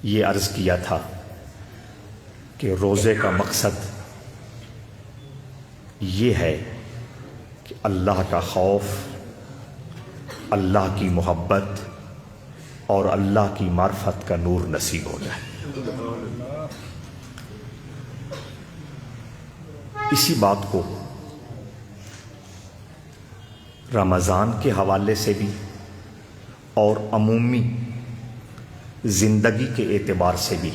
یہ عرض کیا تھا کہ روزے کا مقصد یہ ہے کہ اللہ کا خوف، اللہ کی محبت اور اللہ کی معرفت کا نور نصیب ہو جائے۔ اسی بات کو رمضان کے حوالے سے بھی اور عمومی زندگی کے اعتبار سے بھی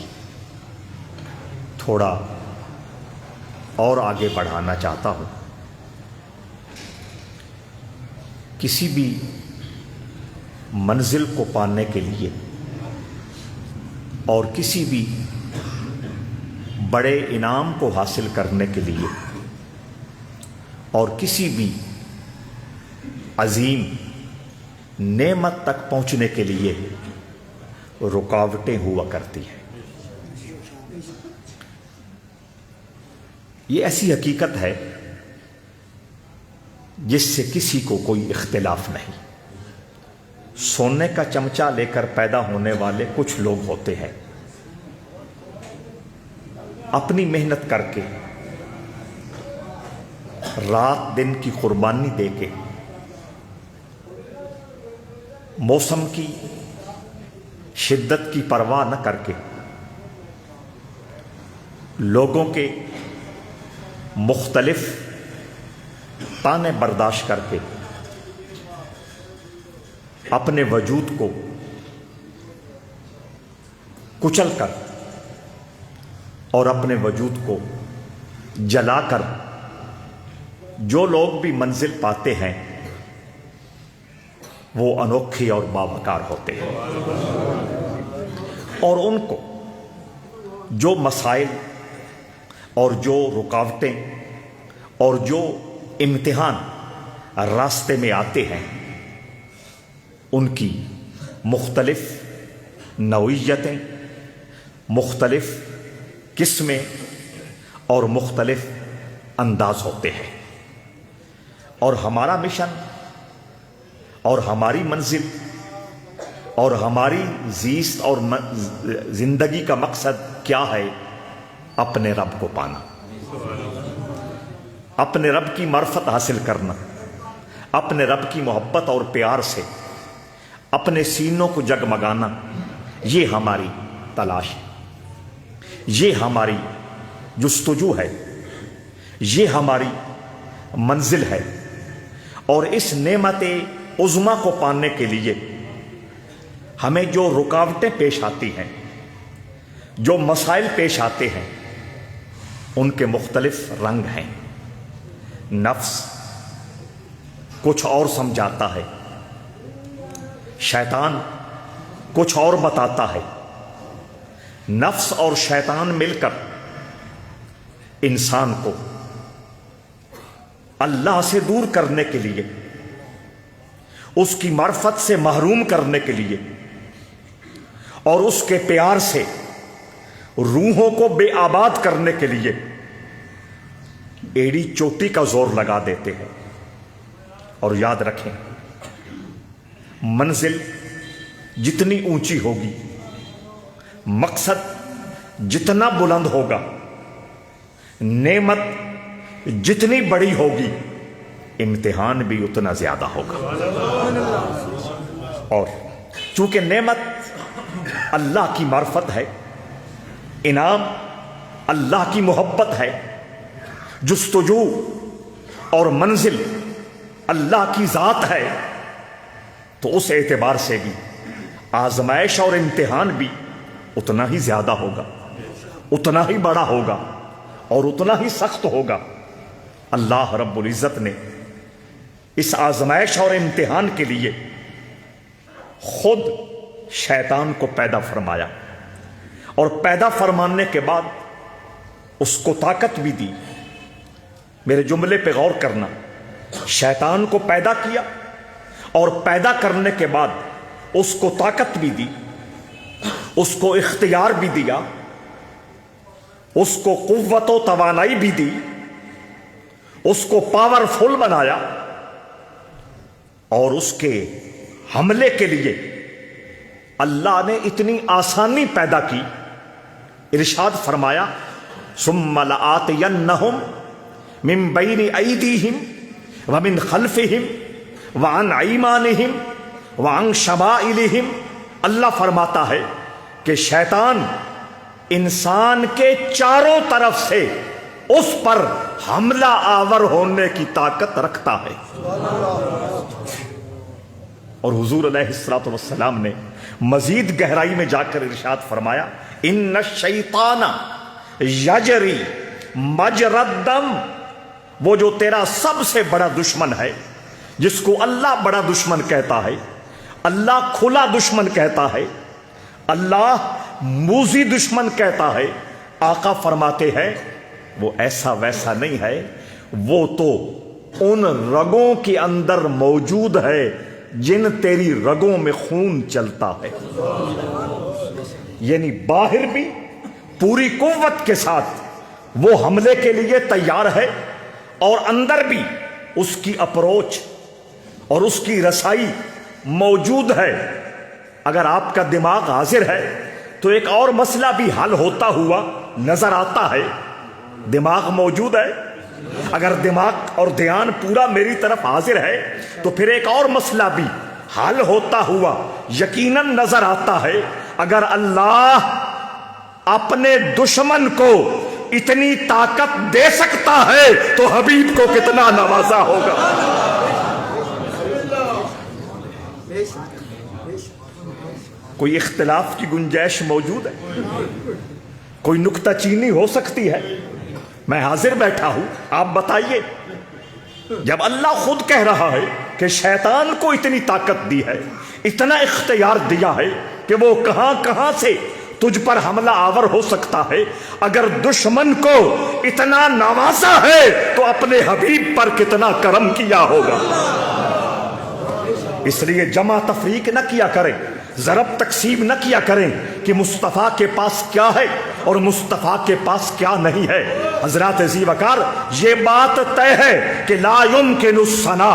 تھوڑا اور آگے بڑھانا چاہتا ہوں۔ کسی بھی منزل کو پانے کے لیے اور کسی بھی بڑے انعام کو حاصل کرنے کے لیے اور کسی بھی عظیم نعمت تک پہنچنے کے لیے رکاوٹیں ہوا کرتی ہیں۔ یہ ایسی حقیقت ہے جس سے کسی کو کوئی اختلاف نہیں۔ سونے کا چمچہ لے کر پیدا ہونے والے کچھ لوگ ہوتے ہیں، اپنی محنت کر کے رات دن کی قربانی دے کے موسم کی شدت کی پرواہ نہ کر کے لوگوں کے مختلف طعنے برداشت کر کے اپنے وجود کو کچل کر اور اپنے وجود کو جلا کر جو لوگ بھی منزل پاتے ہیں وہ انوکھے اور باوقار ہوتے ہیں، اور ان کو جو مسائل اور جو رکاوٹیں اور جو امتحان راستے میں آتے ہیں ان کی مختلف نوعیتیں، مختلف قسمیں اور مختلف انداز ہوتے ہیں، اور ہمارا مشن اور ہماری منزل اور ہماری زیست اور زندگی کا مقصد کیا ہے؟ اپنے رب کو پانا، اپنے رب کی معرفت حاصل کرنا، اپنے رب کی محبت اور پیار سے اپنے سینوں کو جگمگانا۔ یہ ہماری تلاش ہے، یہ ہماری جستجو ہے، یہ ہماری منزل ہے، اور اس نعمت عظمیٰ کو پانے کے لیے ہمیں جو رکاوٹیں پیش آتی ہیں، جو مسائل پیش آتے ہیں، ان کے مختلف رنگ ہیں۔ نفس کچھ اور سمجھاتا ہے، شیطان کچھ اور بتاتا ہے۔ نفس اور شیطان مل کر انسان کو اللہ سے دور کرنے کے لیے، اس کی معرفت سے محروم کرنے کے لیے اور اس کے پیار سے روحوں کو بے آباد کرنے کے لیے ایڑی چوٹی کا زور لگا دیتے ہیں۔ اور یاد رکھیں، منزل جتنی اونچی ہوگی، مقصد جتنا بلند ہوگا، نعمت جتنی بڑی ہوگی، امتحان بھی اتنا زیادہ ہوگا۔ اور چونکہ نعمت اللہ کی معرفت ہے، انعام اللہ کی محبت ہے، جستجو اور منزل اللہ کی ذات ہے، تو اس اعتبار سے بھی آزمائش اور امتحان بھی اتنا ہی زیادہ ہوگا، اتنا ہی بڑا ہوگا اور اتنا ہی سخت ہوگا۔ اللہ رب العزت نے اس آزمائش اور امتحان کے لیے خود شیطان کو پیدا فرمایا، اور پیدا فرمانے کے بعد اس کو طاقت بھی دی۔ میرے جملے پہ غور کرنا، شیطان کو پیدا کیا اور پیدا کرنے کے بعد اس کو طاقت بھی دی، اس کو اختیار بھی دیا، اس کو قوت و توانائی بھی دی، اس کو پاورفل بنایا، اور اس کے حملے کے لیے اللہ نے اتنی آسانی پیدا کی، ارشاد فرمایا ثم لآتینہم من بین ایدیہم ومن خلفہم وعن ایمانہم وعن شمائلہم۔ اللہ فرماتا ہے کہ شیطان انسان کے چاروں طرف سے اس پر حملہ آور ہونے کی طاقت رکھتا ہے۔ اور حضور علیہ الصلوۃ والسلام نے مزید گہرائی میں جا کر ارشاد فرمایا ان الشیطان یجری مجری الدم، وہ جو تیرا سب سے بڑا دشمن ہے، جس کو اللہ بڑا دشمن کہتا ہے، اللہ کھلا دشمن کہتا ہے، اللہ موذی دشمن کہتا ہے، آقا فرماتے ہیں وہ ایسا ویسا نہیں ہے، وہ تو ان رگوں کے اندر موجود ہے جن تیری رگوں میں خون چلتا ہے۔ یعنی باہر بھی پوری قوت کے ساتھ وہ حملے کے لیے تیار ہے، اور اندر بھی اس کی اپروچ اور اس کی رسائی موجود ہے۔ اگر آپ کا دماغ حاضر ہے تو ایک اور مسئلہ بھی حل ہوتا ہوا نظر آتا ہے۔ دماغ موجود ہے، اگر دماغ اور دھیان پورا میری طرف حاضر ہے تو پھر ایک اور مسئلہ بھی حل ہوتا ہوا یقیناً نظر آتا ہے۔ اگر اللہ اپنے دشمن کو اتنی طاقت دے سکتا ہے تو حبیب کو کتنا نوازا ہوگا۔ کوئی اختلاف کی گنجائش موجود ہے؟ کوئی نکتہ چینی ہو سکتی ہے؟ میں حاضر بیٹھا ہوں، آپ بتائیے۔ جب اللہ خود کہہ رہا ہے کہ شیطان کو اتنی طاقت دی ہے، اتنا اختیار دیا ہے کہ وہ کہاں کہاں سے تجھ پر حملہ آور ہو سکتا ہے، اگر دشمن کو اتنا نوازا ہے تو اپنے حبیب پر کتنا کرم کیا ہوگا۔ اس لیے جمع تفریق نہ کیا کریں، ضرب تقسیم نہ کیا کریں کہ مصطفیٰ کے پاس کیا ہے اور مصطفیٰ کے پاس کیا نہیں ہے۔ حضرات ذی وقار، یہ بات طے ہے کہ لا یمکن الثنا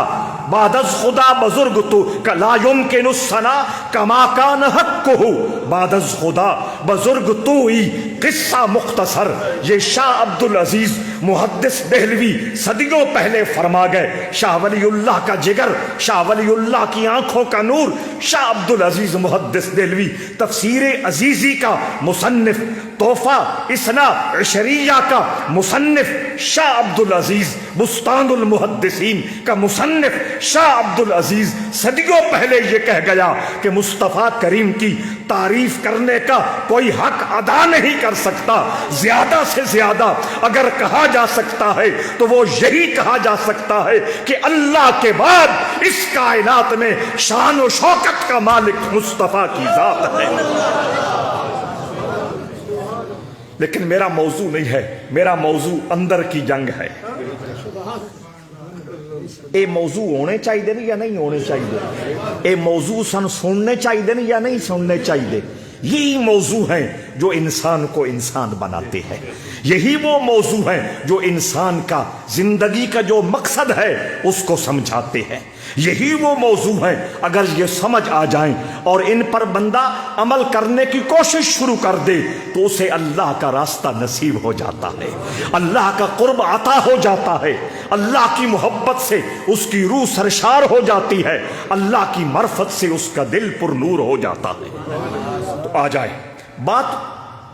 بعد از خدا بزرگ تو لا یمکن الثنا کما کان حقہ بعد از خدا بزرگ تو ہی۔ قصہ مختصر، یہ شاہ عبدالعزیز محدث دہلوی صدیوں پہلے فرما گئے۔ شاہ ولی اللہ کا جگر، شاہ ولی اللہ کی آنکھوں کا نور، شاہ عبدالعزیز محدث دہلوی تفسیر عزیزی کا مصنف، تحفہ اثنا عشریہ کا مصنف، شاہ عبدالعزیز بستان المحدثین کا مصنف شاہ عبدالعزیز صدیوں پہلے یہ کہہ گیا کہ مصطفیٰ کریم کی تعریف کرنے کا کوئی حق ادا نہیں کر سکتا۔ زیادہ سے زیادہ اگر کہا جا سکتا ہے تو وہ یہی کہا جا سکتا ہے کہ اللہ کے بعد اس کائنات میں شان و شوکت کا مالک مصطفیٰ کی ذات ہے۔ لیکن میرا موضوع نہیں ہے، میرا موضوع اندر کی جنگ ہے۔ اے موضوع ہونے چاہیے یا نہیں ہونے چاہیے؟ اے موضوع سن سننے چاہیے یا نہیں سننے چاہیے؟ یہی موضوع ہیں جو انسان کو انسان بناتے ہیں، یہی وہ موضوع ہیں جو انسان کا زندگی کا جو مقصد ہے اس کو سمجھاتے ہیں، یہی وہ موضوع ہیں اگر یہ سمجھ آ جائیں اور ان پر بندہ عمل کرنے کی کوشش شروع کر دے تو اسے اللہ کا راستہ نصیب ہو جاتا ہے، اللہ کا قرب عطا ہو جاتا ہے، اللہ کی محبت سے اس کی روح سرشار ہو جاتی ہے، اللہ کی معرفت سے اس کا دل پر نور ہو جاتا ہے۔ تو آ جائے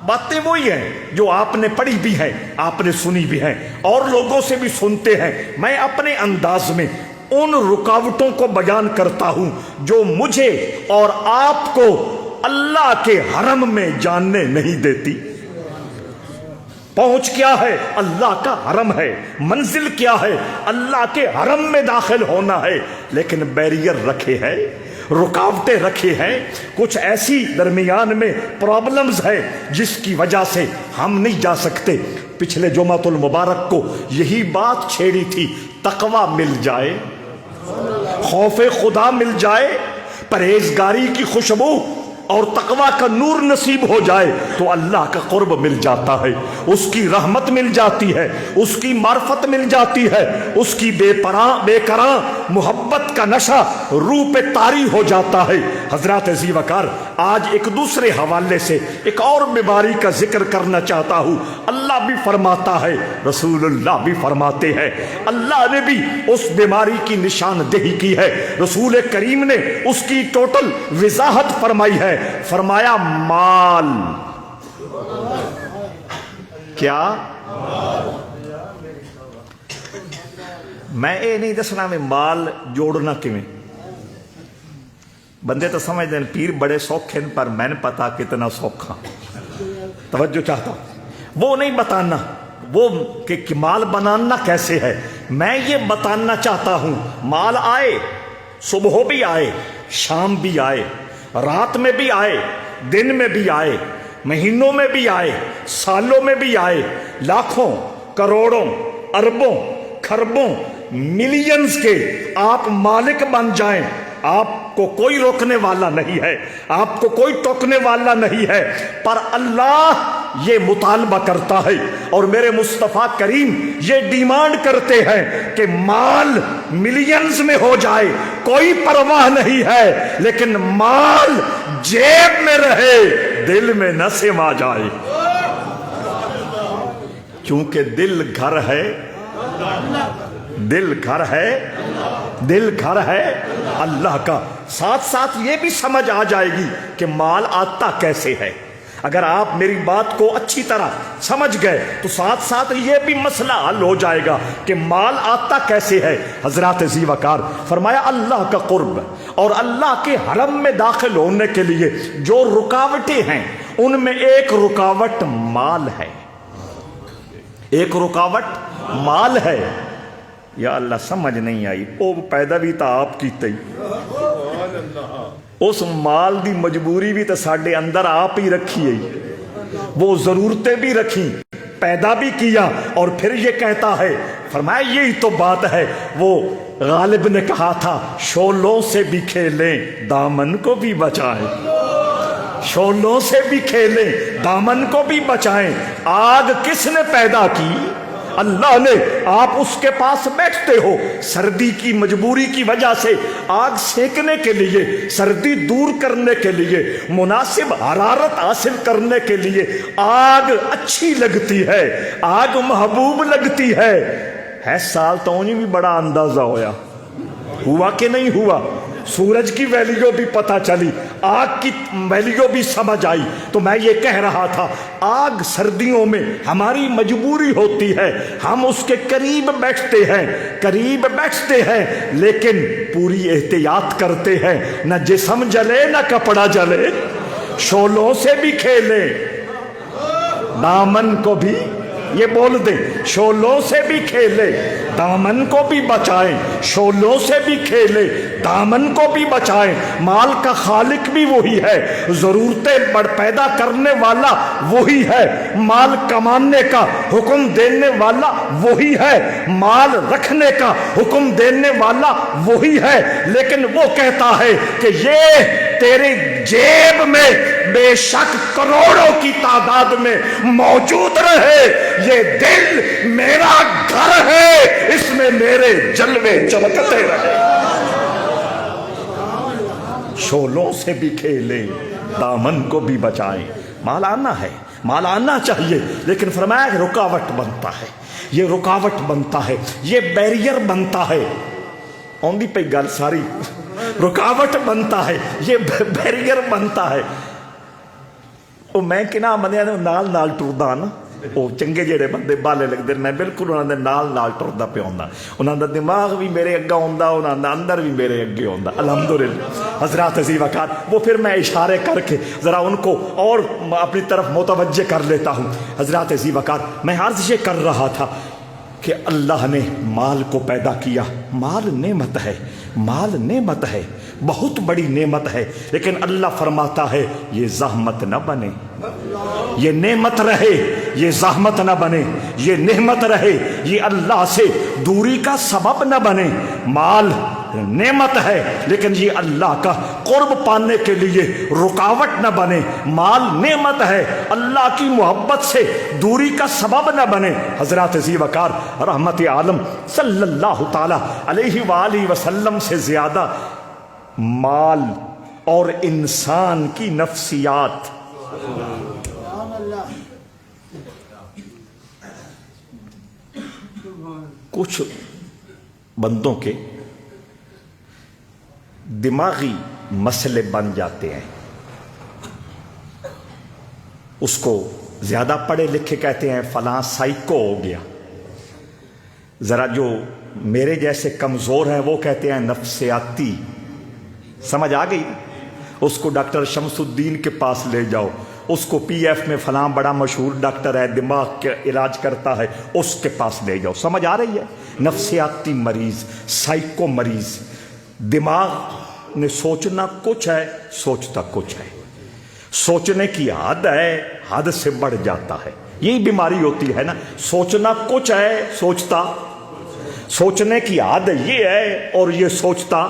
باتیں وہی ہیں جو آپ نے پڑھی بھی ہیں، آپ نے سنی بھی ہیں اور لوگوں سے بھی سنتے ہیں۔ میں اپنے انداز میں ان رکاوٹوں کو بیان کرتا ہوں جو مجھے اور آپ کو اللہ کے حرم میں جاننے نہیں دیتی۔ پہنچ کیا ہے؟ اللہ کا حرم ہے۔ منزل کیا ہے؟ اللہ کے حرم میں داخل ہونا ہے، لیکن بیریئر رکھے ہیں، رکاوٹیں رکھے ہیں، کچھ ایسی درمیان میں پرابلمز ہے جس کی وجہ سے ہم نہیں جا سکتے۔ پچھلے جمعۃ المبارک کو یہی بات چھیڑی تھی، تقویٰ مل جائے، خوف خدا مل جائے، پرہیزگاری کی خوشبو اور تقویٰ کا نور نصیب ہو جائے تو اللہ کا قرب مل جاتا ہے، اس کی رحمت مل جاتی ہے، اس کی معرفت مل جاتی ہے، اس کی بے قرار محبت کا نشہ روح پہ طاری ہو جاتا ہے۔ حضرات ذی وقار، آج ایک دوسرے حوالے سے ایک اور بیماری کا ذکر کرنا چاہتا ہوں۔ اللہ بھی فرماتا ہے، رسول اللہ بھی فرماتے ہیں، اللہ نے بھی اس بیماری کی نشاندہی کی ہے، رسول کریم نے اس کی ٹوٹل وضاحت فرمائی ہے۔ فرمایا مال، کیا؟ میں یہ نہیں دسنا میں مال جوڑنا کیویں، بندے تو سمجھتے ہیں پیر بڑے سوکھے پر میں نے پتا کتنا سوکھا، توجہ چاہتا ہوں، وہ نہیں بتانا وہ کہ مال بنانا کیسے ہے، میں یہ بتانا چاہتا ہوں مال آئے، صبح بھی آئے، شام بھی آئے، رات میں بھی آئے، دن میں بھی آئے، مہینوں میں بھی آئے، سالوں میں بھی آئے، لاکھوں، کروڑوں، اربوں، کھربوں، ملینز کے آپ مالک بن جائیں، آپ کو کوئی روکنے والا نہیں ہے، آپ کو کوئی ٹوکنے والا نہیں ہے، پر اللہ یہ مطالبہ کرتا ہے اور میرے مصطفیٰ کریم یہ ڈیمانڈ کرتے ہیں کہ مال ملینز میں ہو جائے کوئی پرواہ نہیں ہے، لیکن مال جیب میں رہے، دل میں نہ سما جائے، کیونکہ دل گھر ہے، دل گھر ہے، دل گھر ہے اللہ کا۔ ساتھ ساتھ یہ بھی سمجھ آ جائے گی کہ مال آتا کیسے ہے۔ اگر آپ میری بات کو اچھی طرح سمجھ گئے تو ساتھ ساتھ یہ بھی مسئلہ حل ہو جائے گا کہ مال آتا کیسے ہے۔ حضرات ذی وقار فرمایا اللہ کا قرب اور اللہ کے حرم میں داخل ہونے کے لیے جو رکاوٹیں ہیں ان میں ایک رکاوٹ مال ہے، ایک رکاوٹ مال ہے۔ یا اللہ سمجھ نہیں آئی، وہ پیدا بھی تا آپ کی تی، اس مال دی مجبوری بھی تو ساڈے اندر آپ ہی رکھی ہے، وہ ضرورتیں بھی رکھی، پیدا بھی کیا، اور پھر یہ کہتا ہے، فرمایا یہی تو بات ہے، وہ غالب نے کہا تھا شعلوں سے بھی کھیلیں دامن کو بھی بچائیں، شعلوں سے بھی کھیلیں دامن کو بھی بچائیں۔ آگ کس نے پیدا کی؟ اللہ نے۔ آپ اس کے پاس بیٹھتے ہو سردی کی مجبوری کی وجہ سے، آگ سینکنے کے لیے، سردی دور کرنے کے لیے، مناسب حرارت حاصل کرنے کے لیے آگ اچھی لگتی ہے، آگ محبوب لگتی ہے۔ سال تو انہیں بھی بڑا اندازہ ہوا کہ نہیں ہوا؟ سورج کی ویلیو بھی پتہ چلی، آگ کی ویلیو بھی سمجھ آئی۔ تو میں یہ کہہ رہا تھا آگ سردیوں میں ہماری مجبوری ہوتی ہے، ہم اس کے قریب بیٹھتے ہیں لیکن پوری احتیاط کرتے ہیں، نہ جسم جلے نہ کپڑا جلے، شعلوں سے بھی کھیلیں دامن کو بھی، یہ بول دیں، شعلوں سے بھی کھیلے دامن کو بھی بچائیں، شعلوں سے بھی کھیلے دامن کو بھی بچائیں۔ مال کا خالق بھی وہی ہے، ضرورتیں پیدا کرنے والا وہی ہے، مال کمانے کا حکم دینے والا وہی ہے، مال رکھنے کا حکم دینے والا وہی ہے، لیکن وہ کہتا ہے کہ یہ تیرے جیب میں بے شک کروڑوں کی تعداد میں موجود رہے، یہ دل میرا گھر ہے، اس میں میرے جلوے چمکتے رہے۔ شعلوں سے بھی کھیلیں دامن کو بھی بچائیں۔ مال آنا ہے، مال آنا چاہیے، لیکن فرمایا رکاوٹ بنتا ہے، یہ رکاوٹ بنتا ہے، یہ بیریئر بنتا ہے۔ آندی پہ گل ساری، رکاوٹ بنتا ہے، یہ بیریئر بنتا ہے۔ وہ میں کنا بندے نال نال ٹردا نا، وہ چنگے جڑے بندے بالے لگتے، میں بالکل انہوں نے نال ٹردا پہ آتا، انہوں دا دماغ بھی میرے اگا آتا، انہوں دا اندر بھی میرے اگے آتا، الحمدللہ۔ حضرات ذی وقار وہ پھر میں اشارے کر کے ذرا ان کو اور اپنی طرف متوجہ کر لیتا ہوں۔ حضرات ذی وقار میں عرض یہ کر رہا تھا کہ اللہ نے مال کو پیدا کیا، مال نعمت ہے، مال نعمت ہے، بہت بڑی نعمت ہے، لیکن اللہ فرماتا ہے یہ زحمت نہ بنے، یہ نعمت رہے، یہ زحمت نہ بنے، یہ نعمت رہے، یہ اللہ سے دوری کا سبب نہ بنے۔ مال نعمت ہے لیکن یہ اللہ کا قرب پانے کے لیے رکاوٹ نہ بنے، مال نعمت ہے اللہ کی محبت سے دوری کا سبب نہ بنے۔ حضرات ذی وقار رحمت عالم صلی اللہ تعالی علیہ وآلہ وسلم سے زیادہ مال اور انسان کی نفسیات. کچھ بندوں کے دماغی مسئلے بن جاتے ہیں، اس کو زیادہ پڑھے لکھے کہتے ہیں فلاں سائیکو ہو گیا، ذرا جو میرے جیسے کمزور ہیں وہ کہتے ہیں نفسیاتی. سمجھ آ گئی؟ اس کو ڈاکٹر شمس الدین کے پاس لے جاؤ، اس کو پی ایف میں فلاں بڑا مشہور ڈاکٹر ہے دماغ کا علاج کرتا ہے، اس کے پاس لے جاؤ. سمجھ آ رہی ہے؟ نفسیاتی مریض، سائیکو مریض، دماغ نے سوچنا کچھ ہے، سوچتا کچھ ہے، سوچنے کی حد ہے، حد سے بڑھ جاتا ہے. یہی بیماری ہوتی ہے نا، سوچنا کچھ ہے، سوچنے کی حد یہ ہے اور یہ سوچتا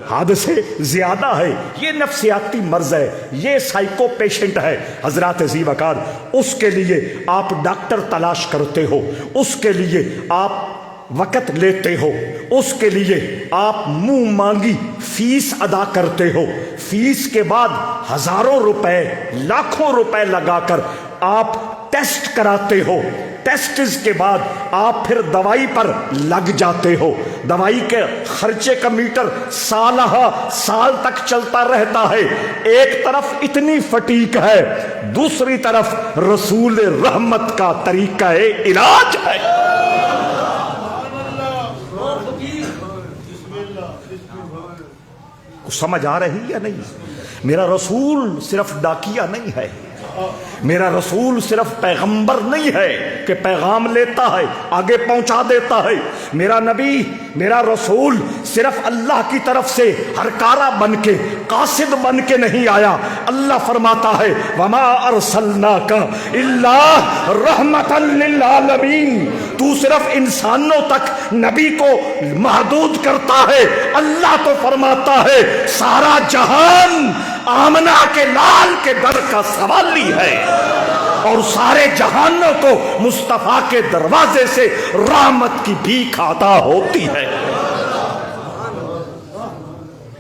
حد سے زیادہ ہے. یہ نفسیاتی مرض ہے، یہ سائیکو پیشنٹ ہے. حضرات ذی وقار، اس کے لیے آپ ڈاکٹر تلاش کرتے ہو، اس کے لیے آپ وقت لیتے ہو، اس کے لیے آپ منہ مانگی فیس ادا کرتے ہو، فیس کے بعد ہزاروں روپے لاکھوں روپے لگا کر آپ ٹیسٹ کراتے ہو، ٹیسٹز کے بعد آپ پھر دوائی پر لگ جاتے ہو. دوائی کے خرچے کا میٹر سال تک چلتا رہتا ہے. ایک طرف اتنی فٹیک ہے، دوسری طرف رسول رحمت کا طریقہ علاج ہے. سمجھ آ رہی یا نہیں؟ میرا رسول صرف ڈاکیہ نہیں ہے، میرا رسول صرف پیغمبر نہیں ہے کہ پیغام لیتا ہے آگے پہنچا دیتا ہے. میرا نبی، میرا رسول صرف اللہ کی طرف سے ہرکارہ بن کے، قاصد بن کے نہیں آیا. اللہ فرماتا ہے وما ارسلناک الا رحمتا للعالمین. تو صرف انسانوں تک نبی کو محدود کرتا ہے، اللہ تو فرماتا ہے سارا جہان آمنہ کے لال کے در کا سوالی ہے، اور سارے جہانوں کو مصطفیٰ کے دروازے سے رحمت کی بھیک عطا ہوتی ہے.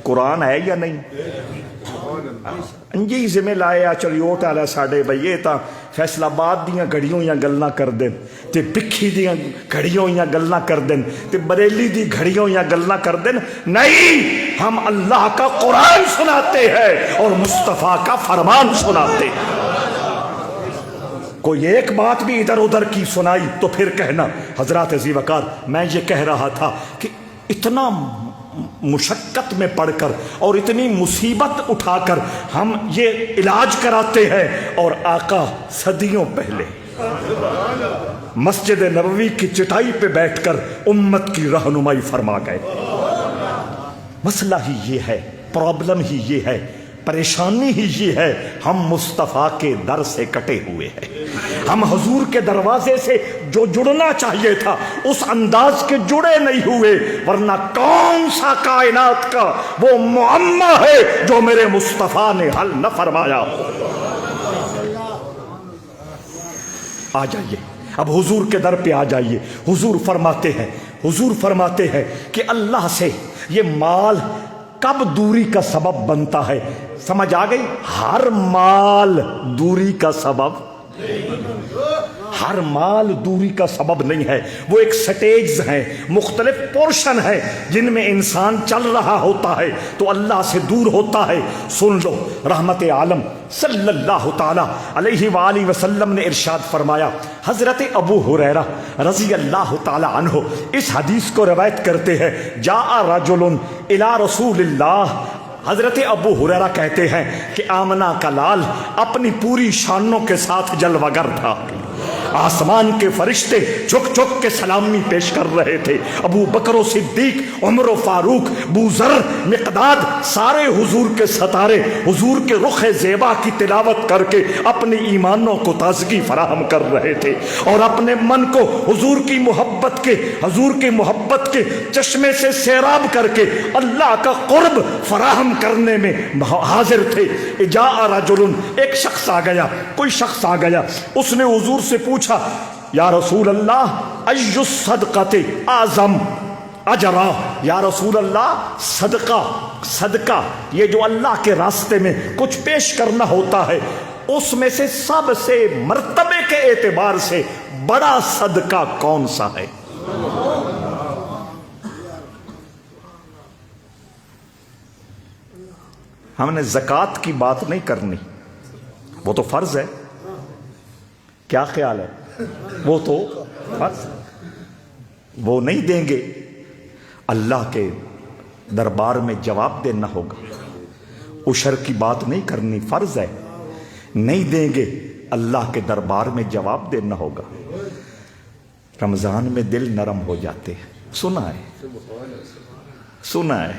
قرآن ہے یا نہیں؟ انجی ذمہ لایا چلیوٹ والا ساڈے بھائی یہ تا فیصل آباد دیاں گھڑیوں یا گلاں کر دیں تے بکھی دیاں گھڑیوں یا گلاں کر دیں تے بریلی دی گھڑیوں یا گلاں کر دیں. نہیں، ہم اللہ کا قرآن سناتے ہیں اور مصطفیٰ کا فرمان سناتے ہیں. کوئی ایک بات بھی ادھر ادھر کی سنائی تو پھر کہنا حضرات ذی وقار میں یہ کہہ رہا تھا کہ اتنا مشقت میں پڑھ کر اور اتنی مصیبت اٹھا کر ہم یہ علاج کراتے ہیں، اور آقا صدیوں پہلے مسجد نبوی کی چٹائی پہ بیٹھ کر امت کی رہنمائی فرما گئے. مسئلہ ہی یہ ہے، پرابلم ہی یہ ہے، پریشانی ہی یہ ہے، ہم مصطفیٰ کے در سے کٹے ہوئے ہیں. ہم حضور کے دروازے سے جو جڑنا چاہیے تھا اس انداز کے جڑے نہیں ہوئے، ورنہ کون سا کائنات کا وہ معمہ ہے جو میرے مصطفیٰ نے حل نہ فرمایا. آ جائیے اب حضور کے در پہ آ جائیے. حضور فرماتے ہیں کہ اللہ سے یہ مال کب دوری کا سبب بنتا ہے؟ سمجھ آ گئی؟ ہر مال دوری کا سبب، ہر مال دوری کا سبب نہیں ہے. وہ ایک سٹیجز ہیں، مختلف پورشن ہے جن میں انسان چل رہا ہوتا ہے تو اللہ سے دور ہوتا ہے. سن لو، رحمت عالم صلی اللہ تعالی علیہ وآلہ وسلم نے ارشاد فرمایا. حضرت ابو ہریرہ رضی اللہ تعالی عنہ اس حدیث کو روایت کرتے ہیں، جاء رجل الی رسول اللہ. حضرت ابو ہریرہ کہتے ہیں کہ آمنہ کا لال اپنی پوری شانوں کے ساتھ جلوگر تھا. آسمان کے فرشتے جھک جھک کے سلامی پیش کر رہے تھے. ابو بکر و صدیق، عمر و فاروق، بوذر، مقداد، سارے حضور کے ستارے حضور کے رخ زیبا کی تلاوت کر کے اپنے ایمانوں کو تازگی فراہم کر رہے تھے، اور اپنے من کو حضور کی محبت کے چشمے سے سیراب کر کے اللہ کا قرب فراہم کرنے میں حاضر تھے. جاء رجل، ایک شخص آ گیا، کوئی شخص آ گیا، اس نے حضور سے پوچھا یا رسول اللہ ای الصدقۃ اعظم اجرا. یا رسول اللہ صدقہ صدقہ، یہ جو اللہ کے راستے میں کچھ پیش کرنا ہوتا ہے، اس میں سے سب سے مرتبے کے اعتبار سے بڑا صدقہ کون سا ہے؟ ہم نے زکوٰۃ کی بات نہیں کرنی، وہ تو فرض ہے. کیا خیال ہے؟ وہ تو فرض، وہ نہیں دیں گے، اللہ کے دربار میں جواب دینا ہوگا. عشر کی بات نہیں کرنی، فرض ہے، نہیں دیں گے، اللہ کے دربار میں جواب دینا ہوگا. رمضان میں دل نرم ہو جاتے ہیں. سنا ہے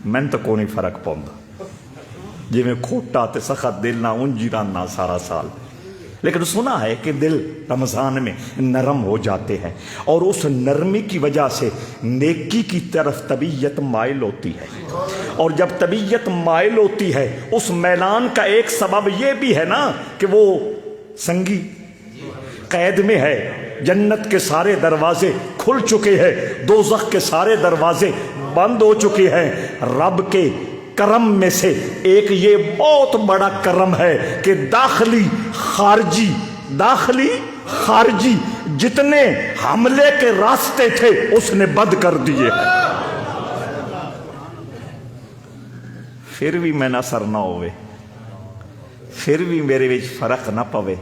میں تو کوئی فرق پاؤں جی میں کھوٹا تے سخت دل نہ اونجی رہنا سارا سال، لیکن سنا ہے کہ دل رمضان میں نرم ہو جاتے ہیں، اور اس نرمی کی وجہ سے نیکی کی طرف طبیعت مائل ہوتی ہے. اور جب طبیعت مائل ہوتی ہے، اس میلان کا ایک سبب یہ بھی ہے نا کہ وہ سنگی قید میں ہے. جنت کے سارے دروازے کھل چکے ہیں، دوزخ کے سارے دروازے بند ہو چکے ہیں. رب کے کرم میں سے ایک یہ بہت بڑا کرم ہے کہ داخلی خارجی جتنے حملے کے راستے تھے اس نے بند کر دیے ہیں. پھر بھی میں نہ سر نہ ہوئے، پھر بھی میرے وچ فرق نہ پوے،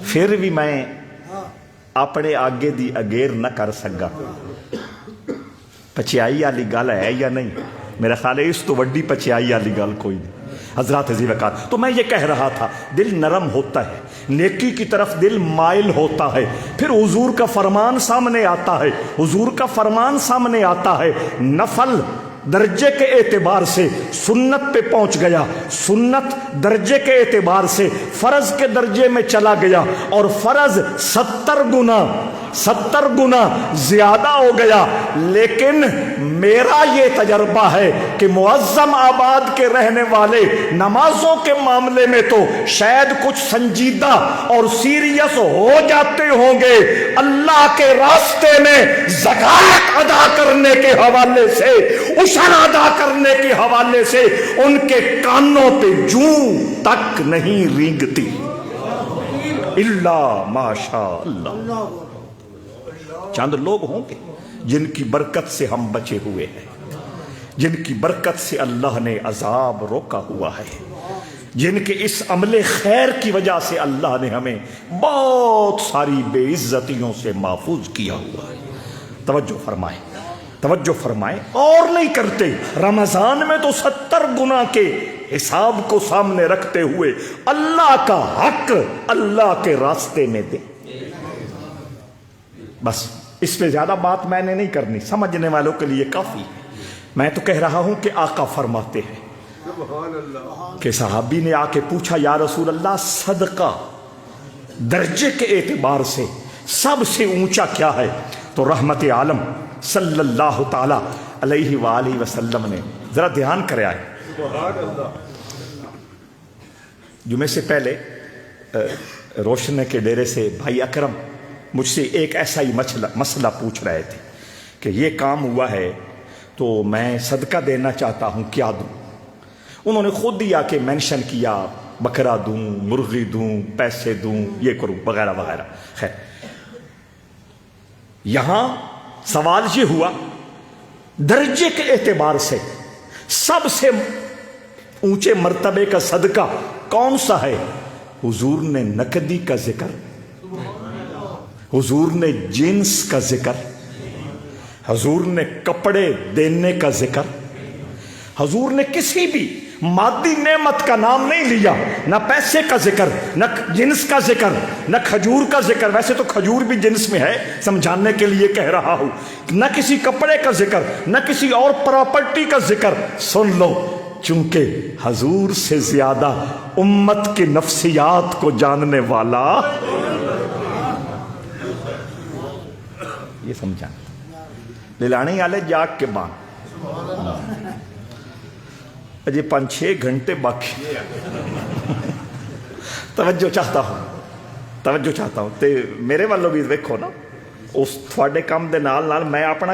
پھر بھی میں اپنے آگے دی اگیر نہ کر سکا. پچیائی والی گل ہے یا نہیں؟ میرا خیال ہے اس تو وڈی پچیائی والی گل کوئی نہیں. حضرات ذی وقار، تو میں یہ کہہ رہا تھا دل نرم ہوتا ہے، نیکی کی طرف دل مائل ہوتا ہے. پھر حضور کا فرمان سامنے آتا ہے، نفل درجے کے اعتبار سے سنت پہ پہنچ گیا، سنت درجے کے اعتبار سے فرض کے درجے میں چلا گیا، اور فرض 70 گنا زیادہ ہو گیا. لیکن میرا یہ تجربہ ہے کہ معظم آباد کے رہنے والے نمازوں کے معاملے میں تو شاید کچھ سنجیدہ اور سیریس ہو جاتے ہوں گے. اللہ کے راستے میں زکوٰۃ ادا کرنے کے حوالے سے، عشر ادا کرنے کے حوالے سے ان کے کانوں پہ جوں تک نہیں رینگتی الا ماشاء اللہ. چند لوگ ہوں گے جن کی برکت سے ہم بچے ہوئے ہیں، جن کی برکت سے اللہ نے عذاب روکا ہوا ہے، جن کے اس عمل خیر کی وجہ سے اللہ نے ہمیں بہت ساری بے عزتیوں سے محفوظ کیا ہوا ہے. توجہ فرمائیں. اور نہیں کرتے. رمضان میں تو 70 گنا کے حساب کو سامنے رکھتے ہوئے اللہ کا حق اللہ کے راستے میں دیں. بس اس پہ زیادہ بات میں نے نہیں کرنی، سمجھنے والوں کے لیے کافی ہے. میں تو کہہ رہا ہوں کہ آقا فرماتے ہیں کہ صحابی نے آ کے پوچھا، یا رسول اللہ صدقہ درجے کے اعتبار سے سب سے اونچا کیا ہے؟ تو رحمت عالم صلی اللہ تعالی علیہ وآلہ وسلم نے، ذرا دھیان کرے آئے، جمعے سے پہلے روشنے کے ڈیرے سے بھائی اکرم مجھ سے ایک ایسا ہی مسئلہ پوچھ رہے تھے کہ یہ کام ہوا ہے تو میں صدقہ دینا چاہتا ہوں، کیا دوں؟ انہوں نے خود ہی آ کے مینشن کیا، بکرا دوں، مرغی دوں، پیسے دوں، یہ کروں، وغیرہ وغیرہ. خیر، یہاں سوال یہ ہوا درجے کے اعتبار سے سب سے اونچے مرتبے کا صدقہ کون سا ہے؟ حضور نے نقدی کا ذکر، حضور نے جنس کا ذکر، حضور نے کپڑے دینے کا ذکر، حضور نے کسی بھی مادی نعمت کا نام نہیں لیا، نہ پیسے کا ذکر، نہ جنس کا ذکر، نہ کھجور کا ذکر. ویسے تو کھجور بھی جنس میں ہے، سمجھانے کے لیے کہہ رہا ہوں. نہ کسی کپڑے کا ذکر، نہ کسی اور پراپرٹی کا ذکر. سن لو، چونکہ حضور سے زیادہ امت کی نفسیات کو جاننے والا، یہ سمجھانا للانے والے جاگ کے بان اجے 5-6 گھنٹے باقی. توجہ چاہتا ہوں تے میرے والوں بھی دیکھو نا. ਉਸ ਤੁਹਾਡੇ ਕੰਮ ਦੇ ਨਾਲ ਨਾਲ ਮੈਂ ਆਪਣਾ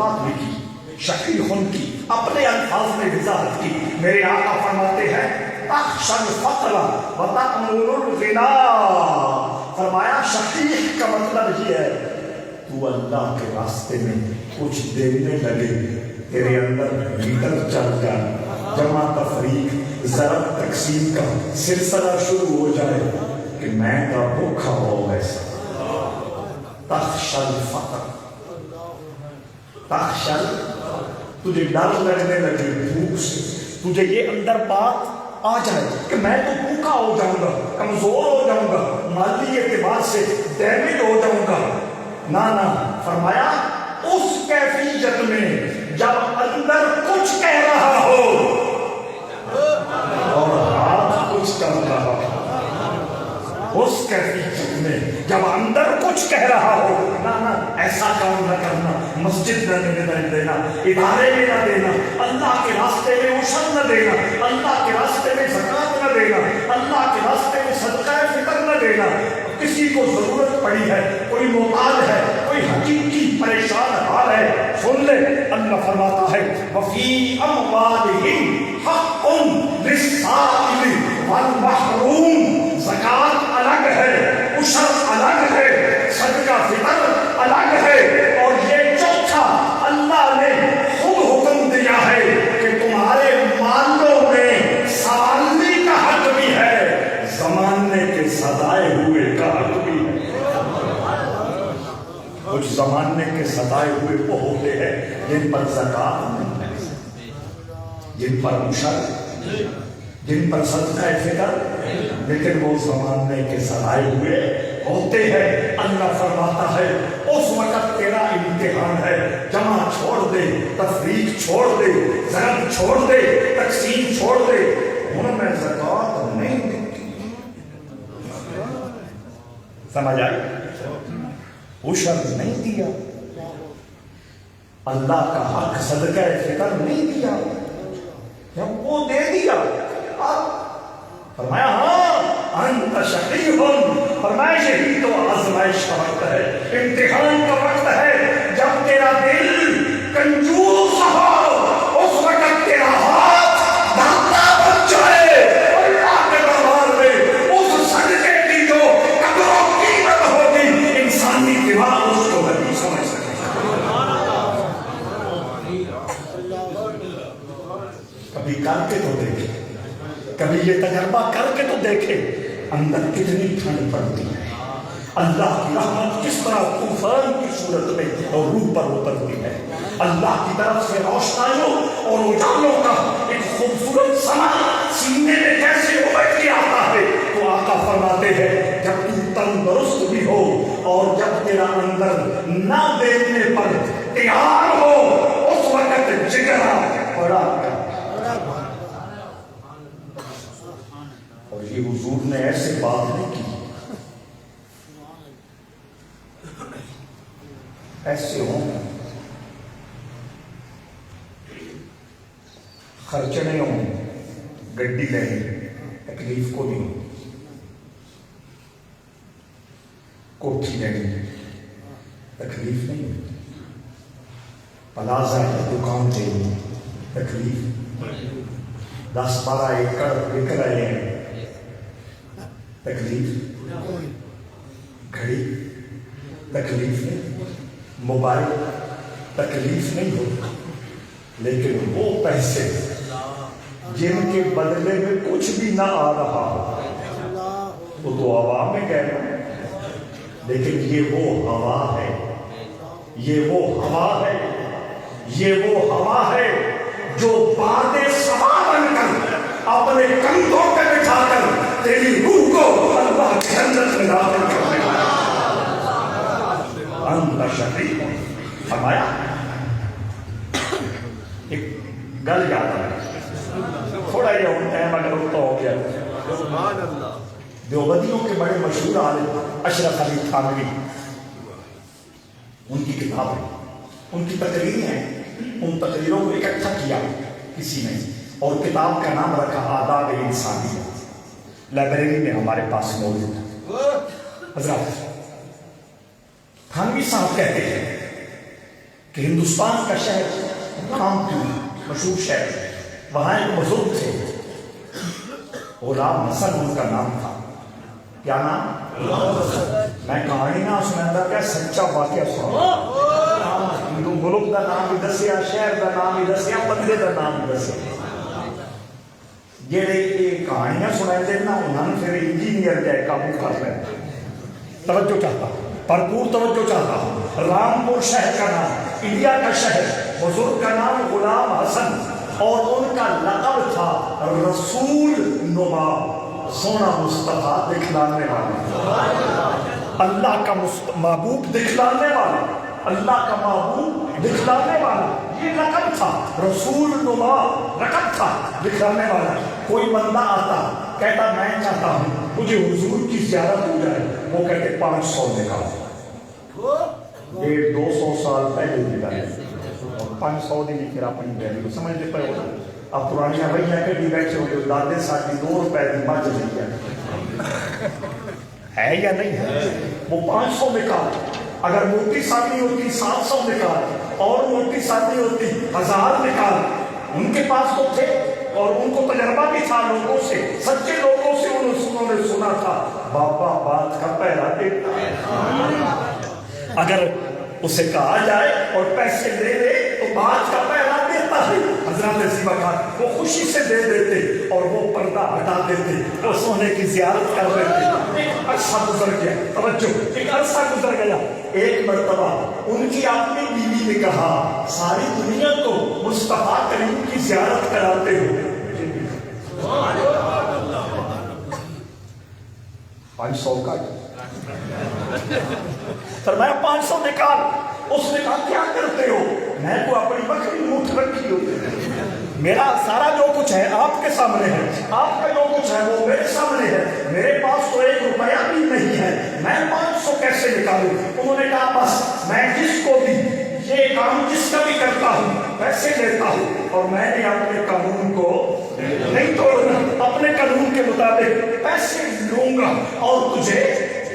وضاحت بھی کی, شقیحن کی اپنے الفاظ میں وضاحت کی. میرے آقا فرماتے ہیں تخشى الفقر وتأمل الغنى. فرمایا شقیح کا مطلب یہ ہے تو اللہ کے راستے میں کچھ دینے لگے, تیرے اندر لیڈر چل جائے, جمع تفریق ضرب تقسیم کا سلسلہ شروع ہو جائے کہ میں کا بھوکا ہو ویسا. تخشى الفقر, تخشى, تجھے ڈر لگنے لگے بھوک سے, تجھے یہ اندر بات آ جائے کہ میں تو بھوکا ہو جاؤں گا, کمزور ہو جاؤں گا, مالی اعتبار سے ڈیمیج ہو جاؤں گا. نہ فرمایا اس کیفیت میں جب اندر کچھ کہہ رہا ہو اور ہاتھ کچھ کر رہا ہو, اس کیفیت میں جب اندر کچھ کہہ رہا ہو, نہ ایسا کام نہ کرنا, مسجد نہ دینا, ادارے میں نہ دینا, اللہ کے راستے میں عشر نہ دینا, اللہ کے راستے میں زکوٰۃ نہ دینا, اللہ کے راستے میں صدقہ فطر نہ دینا. کسی کو ضرورت پڑی ہے, کوئی محتاج ہے, کوئی حقیقی پریشان حال ہے, سن لے اللہ فرماتا ہے وفی اموالہم حق للسائل والمحروم. زکوٰۃ الگ ہے, عشر الگ ہے, صدقہ فطر الگ ہے. اور یہ چوتھا اللہ نے خود حکم دیا ہے کہ تمہارے مالوں میں سوالنے کا حق بھی ہے, زمانے کے سدائے ہوئے کا حق بھی ہے. کچھ زمانے کے سدائے ہوئے وہ ہوتے ہیں جن پر زکوٰۃ نہیں ہے, جن پر عشر, جن پر صدقہ فطر, لیکن وہ زمانے کے سدائے ہوئے ہوتے ہیں. اللہ فرماتا ہے اس وقت تیرا امتحان ہے, جمع چھوڑ دے, تفریق چھوڑ دے, ضرب چھوڑ دے, تقسیم چھوڑ دے. انہوں نے زکوٰۃ نہیں دی, سمجھ آئی, عشر نہیں دیا, اللہ کا حق صدقہ فطر نہیں دیا, جب وہ دے دیا فرمایا ہاں انت شقیح. فرمایا یہی تو آزمائش کا وقت ہے, امتحان کا وقت ہے. جب تیرا دل کنجوس ہو اس وقت تیرا ہاتھ دھاتا بن جائے اللہ کے دربار میں, اس صدقے کی جو قدر و قیمت ہوگی انسانی دماغ اس کو نہیں سمجھ سکے. کبھی کر کے تو دیکھے, کبھی یہ تجربہ کر کے تو دیکھے اندر کتنی ٹھنڈ پڑتی ہے, اللہ کی رحمت کس طرح طوفان کی صورت میں اور روح پر اترتی ہے, اللہ کی طرف سے روشنائیوں اور اجالوں کا ایک خوبصورت سما سینے میں کیسے ابھر کے آتا ہے. تو آقا فرماتے ہیں جب تو تندرست بھی ہو اور جب تیرا اندر نہ دینے پر تیار ہو اس وقت جگرا بڑا کر. اور یہ حضور نے ایسے بات نہیں کی, ایسے ہوں خرچنے ہوں, گڈی لینی تکلیف کو نہیں, کوٹھی لینی تکلیف نہیں, پلازا کی دکان لینی تکلیف, 10-12 ایکڑ بک رہے ہیں تکلیف, گھڑی تکلیف نہیں, موبائل تکلیف نہیں ہوتا. لیکن وہ پیسے جن کے بدلے میں کچھ بھی نہ آ رہا ہو وہ تو ہوا میں گئے نا, لیکن یہ وہ ہوا ہے, یہ وہ ہوا ہے, یہ وہ ہوا ہے جو باد سما بن کر اپنے کندھوں پہ بٹھا کر تیری روح کو اللہ کی جنت میں داخل کرنے والا. انت شقیح. فرمایا ایک گل یاد آ گئی, تھوڑا یہ ہوتا ہے مگر وہ تو ہو گیا. دیوبندیوں کے بڑے مشہور عالم اشرف علی تھانوی, ان کی کتاب ہے, ان کی تقریریں ہیں, ان تقریروں کو اکٹھا کیا کسی نے اور کتاب کا نام رکھا آداب انسانیت. لائبریری میں ہمارے پاس موجود ہے. حضرات تھانوی صاحب کہتے ہیں کہ ہندوستان کا شہر رامپور مشہور شہر، وہاں ایک بزرگ تھے، غلام حسن ان کا نام تھا۔ کیا نام؟ میں کہانی نہ سناتا پیا، سچا واقعہ سنا۔ ہندو ملک کا نام بھی دسیا، شہر کا نام بھی دسیا، بندے کا نام بھی دسیا۔ جہے یہ کہانیاں سنائے دے نا انہوں نے پھر انجینئر جائے قابو کر لیں۔ توجہ چاہتا بھرپور توجہ چاہتا۔ رامپور شہر کا نام، انڈیا کا شہر، بزرگ کا نام غلام حسن، اور ان کا لقب تھا رسول نما، سونا مصطفیٰ دکھلانے والا، اللہ کا محبوب دکھلانے والا، اللہ کا محبوب دکھلانے والا، یہ لقب تھا، رسول نما لقب تھا دکھلانے والا۔ کوئی بندہ آتا کہتا میں چاہتا ہوں مجھے حضور کی زیارت ہو جائے، وہ کہتے 500 نکالو، 150-200 سال پہلے نکالے، اور 500 دی پھر اپنی ویلیو سمجھتے پہ ہوتا۔ اب پرانی رویہ کے بھی بیٹھے ہوئے دادے ساتھی 2 روپے کی مچ نہیں ہے یا نہیں ہے، وہ 500 نکال، اگر موٹی ساتھی ہوتی 700 نکال، اور موٹی ساتھی ہوتی 1000 نکال۔ ان کے پاس تو تھے اور ان کو تجربہ بھی تھا لوگوں سے، سچے لوگوں سے انہوں نے سنا تھا بابا بات کا پہلا دیتا ہے۔ اگر اسے کہا جائے اور پیسے دے دے تو بات کا پہلا دیتا ہے۔ حضرات عظیم خان وہ خوشی سے دے دیتے اور وہ پردہ ہٹا دیتے، وہ سونے کی زیارت کر دیتے۔ ایک عرصہ گزر گیا، توجہ، ایک عرصہ گزر گیا۔ ایک مرتبہ ان کی اپنی بیوی نے کہا ساری دنیا کو مصطفیٰ کریم کی زیارت کراتے ہو، 500 کا فرمایا 500 نکال۔ اس نے کہا کیا کرتے ہو؟ میں کو اپنی بکری موٹ رکھی ہوتی ہے، میرا سارا جو کچھ ہے آپ کے سامنے ہے، آپ کا جو کچھ ہے وہ میرے سامنے ہے، میرے پاس تو 1 روپیہ بھی نہیں ہے، میں 500 کیسے نکالوں؟ انہوں نے کہا بس میں جس کو بھی یہ کام جس کا بھی کرتا ہوں پیسے لیتا ہوں، اور میں نے اپنے قانون کو نہیں توڑنا، اپنے قانون کے مطابق پیسے لوں گا اور تجھے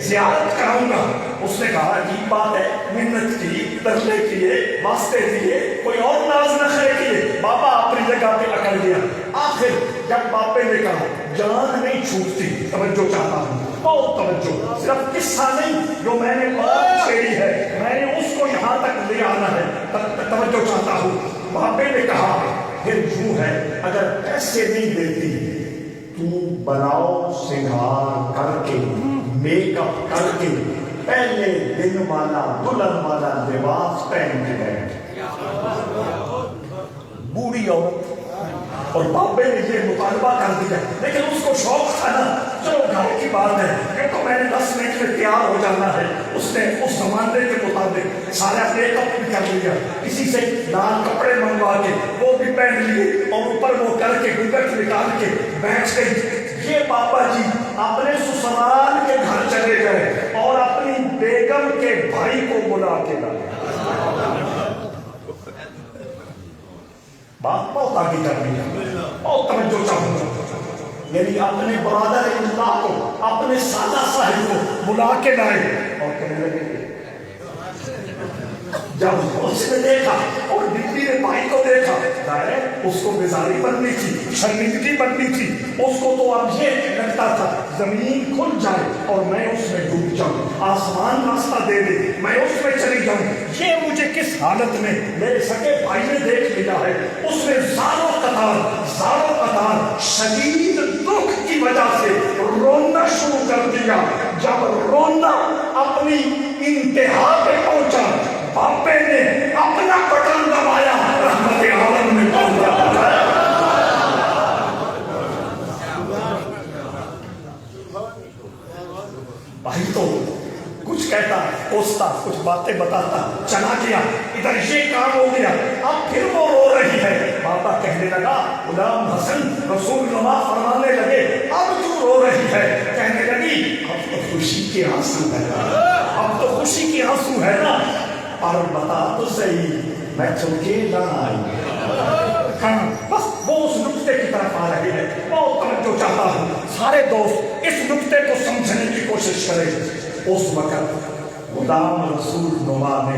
زیارت کراؤں گا۔ اس نے کہا عجیب بات ہے، محنت کی، ترلے کیے، واسطے دیے، کوئی اور ناز نخرے کیے، بابا اپنی جگہ پہ اکڑ گیا۔ آخر جب باپے نے کہا جان نہیں چھوٹتی، توجہ چاہتا ہوں، بہت توجہ، صرف قصہ نہیں جو میں نے بات چھیڑی ہے، میں نے اس کو یہاں تک لے آنا ہے، توجہ چاہتا ہوں۔ باپے نے کہا پھر یوں ہے اگر پیسے نہیں دیتی تو بناؤ سنگھار کر کے، میک اپ کر کے، پہلے دن والا دلہن والا لباس پہن کے بیٹھ۔ بوڑھی عورت، اور بابے نے یہ مطالبہ کر دیا، لیکن اس کو شوق تھا نا، چلو گھر کی بات ہے کہ تو میں نے 10 منٹ میں تیار ہو جانا ہے۔ اس نے اس زمانے کے مطابق سارا میک اپ بھی کر لیا، کسی سے لال کپڑے منگوا کے وہ بھی پہن لیے، اور اوپر وہ کر کے گھونگھٹ نکال کے بیٹھ گئی۔ یہ پاپا جی اپنے سسرال کے گھر چلے گئے اور اپنی بیگم کے بھائی کو بلا کے لائے۔ بات بہت آگے کرنی ہے، بہت توجہ چاہوں گا، یعنی اپنے برادر اللہ کو، اپنے سادہ صاحب کو بلا کے لائے اور کہنے لگے جب اس نے دیکھا اور بیوی نے بھائی کو دیکھا، اس کو بیزاری بننی تھی، شرمندگی بننی تھی، اس کو تو اب یہ لگتا تھا زمین کھل جائے اور میں اس میں ڈوب جاؤں، آسمان راستہ دے دے میں اس میں چلی جاؤں، یہ مجھے کس حالت میں میرے سکے بھائی نے دیکھ لیا ہے۔ اس نے زاروں قطار شدید دکھ کی وجہ سے رونا شروع کر دیا۔ جب رونا اپنی انتہا پہ پہنچا، باپے نے اپنا بٹن دبایا، رحمت عالم میں پہنچا۔ بھائی تو کچھ کہتا، کوستا، کچھ باتیں بتاتا، چلا گیا، ادھر یہ کام ہو گیا، اب پھر وہ رو رہی ہے۔ بابا کہنے لگا غلام حسن، رسول اللہ فرمانے لگے اب تو رو رہی ہے؟ کہنے لگی اب تو خوشی کے آنسو ہے، اب تو خوشی کے آنسو ہے نا، اور بتا تو صحیح میں چمکے نہ آئی۔ بس وہ اس نقطے کی طرف آ رہے ہیں، بہت توجہ چاہتا ہوں، سارے دوست اس نقطے کو سمجھنے کی کوشش کریں۔ اس وقت غلام رسول نما نے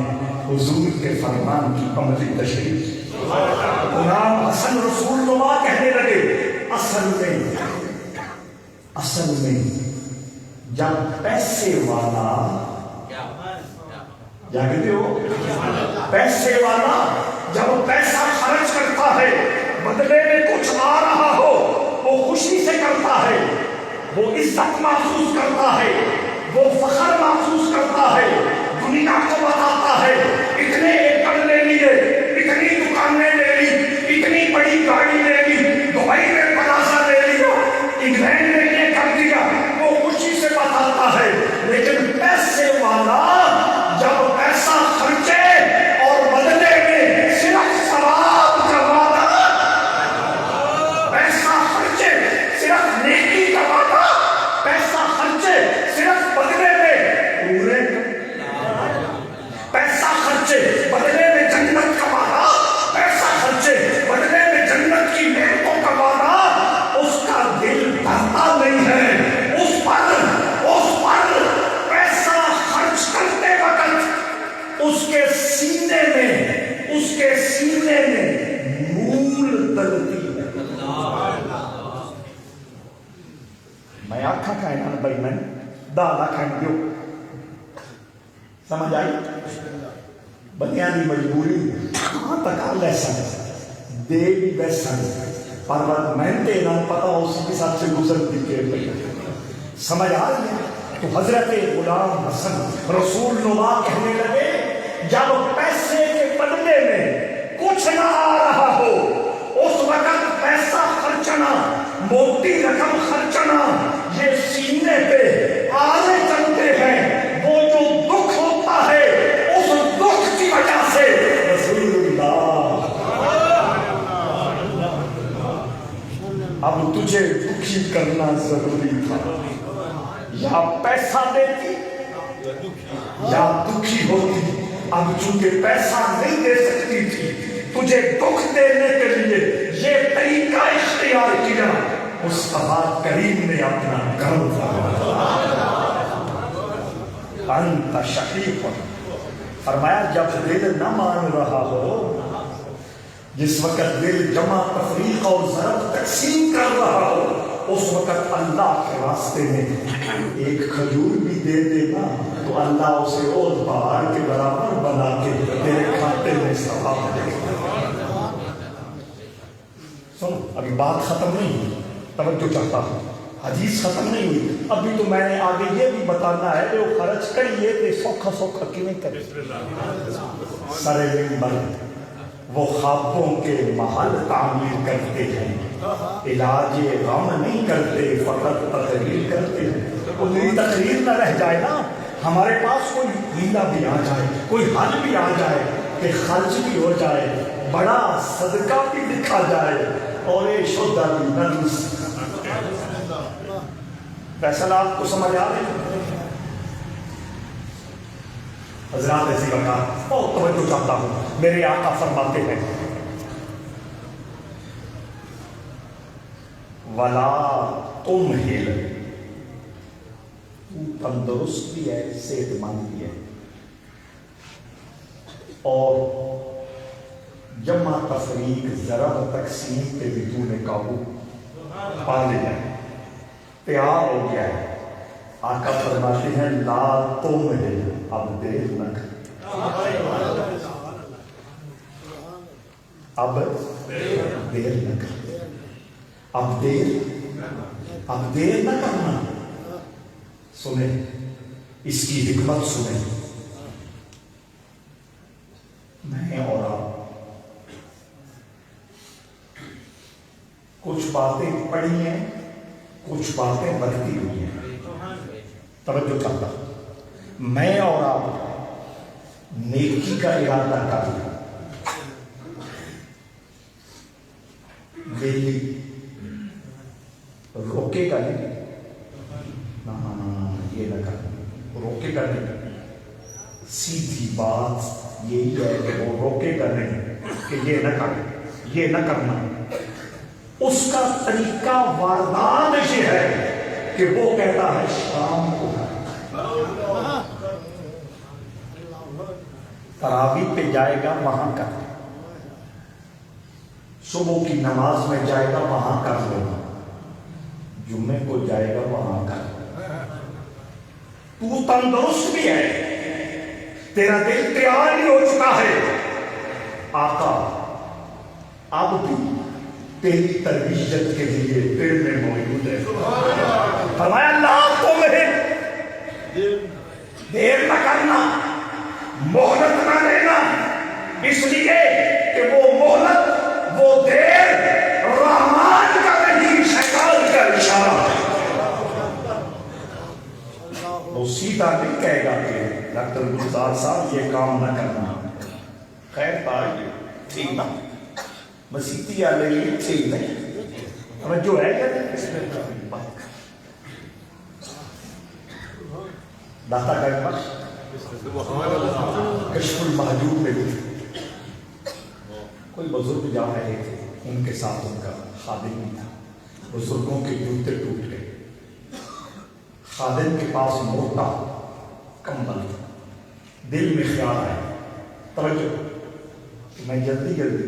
حضور کے فرمان کی عملی تشریح۔ غلام حسن رسول نما کہنے لگے اصل میں جب پیسے والا، کیا کہتے ہو، پیسے والا جب پیسہ خرچ کرتا ہے بدلے میں کچھ آ رہا ہو وہ خوشی سے کرتا ہے، وہ عزت محسوس کرتا ہے، وہ فخر محسوس کرتا ہے، دنیا کو بتاتا ہے اتنے ایکڑ لے لیے، اتنی دکانیں لے لی، اتنی بڑی گاڑی لے لی، دبئی میں پلازا لے لیا، انگلینڈ میں یہ کر دیا، وہ خوشی سے بتاتا ہے۔ لیکن پیسے والا جب پیسہ خرچے اور بدلے میں صرف ثواب کا وعدہ، پیسہ خرچے صرف نیکی کا وعدہ، پیسہ خرچے صرف بدلے میں پورے، پیسہ خرچے بدلے میں جنت کا وعدہ، پیسہ خرچے بدلے میں جنت کی نعمتوں کا وعدہ، اس کا دل بھرتا نہیں ہے۔ اس پر پیسہ خرچ کرتے وقت اس کے سینے میں نور تلتی ہے۔ میں آنکھا کھائنا بھائی میں دادا کھائن دیو، سمجھ آئی؟ بنیادی مجبوری کہاں تک آ لیسن دے بھی بیسن پر وقت میں تینا پتا اسی کے ساتھ سے گزرتی کے پہلے سمجھ آ گیا۔ تو حضرت غلام حسن رسول نما کہنے لگے جب پیسے کے بدلے میں کچھ نہ آ رہا ہو اس وقت پیسہ خرچنا، موٹی رقم خرچنا، یہ سینے پہ آلے چلتے ہیں۔ وہ جو دکھ ہوتا ہے اس دکھ کی وجہ سے رسول اللہ اب تجھے دکھی کرنا ضروری تھا، یا پیسہ دیتی یا دکھی ہوتی۔ اب چونکہ پیسہ نہیں دے سکتی تھی تجھے دکھ دینے کے لیے یہ طریقہ اختیار کیا۔ مصطفیٰ کریم نے اپنا گرم انت شقیق فرمایا جب دل نہ مان رہا ہو، جس وقت دل جمع تفریق اور ضرب تقسیم کر رہا ہو، اس وقت اللہ کے راستے میں ایک کھجور بھی دے دینا تو اللہ اسے اور پہاڑ کے برابر بنا کے تیرے کھاتے میں ثواب دے گا۔ سنو ابھی بات ختم نہیں ہوئی، توجہ چاہتا ہوں، حدیث ختم نہیں ہوئی، ابھی تو میں نے آگے یہ بھی بتانا ہے کہ وہ خرچ کریے کہ سوکھا سوکھا کیوں کرے۔ سرے منبر وہ خوابوں کے محل تعمیر کرتے ہیں، علاج غم نہیں کرتے، فقط تقریر کرتے ہیں۔ وہ میری تقریر نہ رہ جائے نا، ہمارے پاس کوئی ہیلا بھی آ جائے، کوئی حل بھی آ جائے کہ خرچ بھی ہو جائے، بڑا صدقہ بھی لکھا جائے اور یہ شدہ بھی نہ فیصلہ آپ کو سمجھ آ رہے ہیں؟ حضرات ایسی بات بہت توجہ چاہتا ہوں، میرے آقا فرماتے ہیں ولا تمہل، تو تندرست بھی ہے، صحت مند بھی ہے، اور جمع تفریق ضرب تقسیم پہ بھی تو نے قابو پا لیا ہے، تیار ہو گیا ہے۔ آقا فرماتے ہیں لا تمہل، اب دیر نہ کر، اب دیر نہ کر، اب دیر نہ کرنا۔ سنیں اس کی حکمت سنیں، میں اور آپ کچھ باتیں پڑھی ہیں، کچھ باتیں بڑھتی ہوئی ہیں، توجہ چاہتا ہوں۔ میں اور آپ نیکی کا ارادہ کر لیں، دلی روکے گا نہیں، یہ نہ کرنا، روکے گا نہیں، سیدھی بات یہی ہے کہ وہ روکے گا نہیں کہ یہ نہ کرنا، یہ نہ کرنا۔ اس کا طریقہ واردات یہ ہے کہ وہ کہتا ہے شام کو تراویح پہ جائے گا وہاں کر لے، صبح کی نماز میں جائے گا وہاں کر لینا، جمعے کو جائے گا وہاں کر لینا۔ تو تندرست بھی ہے، تیرا دل تیار بھی ہو چکا ہے، آقا اب بھی تیری تربیت کے لیے دل میں موجود ہے۔ فرمایا اللہ تمہیں دیر نہ کرنا، مہلت نہ لینا، اس لیے کہ وہ مہلت، وہ دیر رحمان کا نہیں، شیطان کا اشارہ ہے۔ وہ سیدھا نہیں کہے گا کہ ڈاکٹر گلزار صاحب یہ کام نہ کرنا، خیر تاریخ ٹھیک نہ مسیحی والے لیے ٹھیک نہیں، ہمیں جو ہے داتا کا کشف المحجوب میں بھی کوئی بزرگ جا رہے تھے، ان کے ساتھ ان کا خادم بھی تھا، بزرگوں کے جوتے ٹوٹ گئے، خادم کے پاس موٹا کمبل تھا، دل میں خیال آیا توجہ کہ میں جلدی جلدی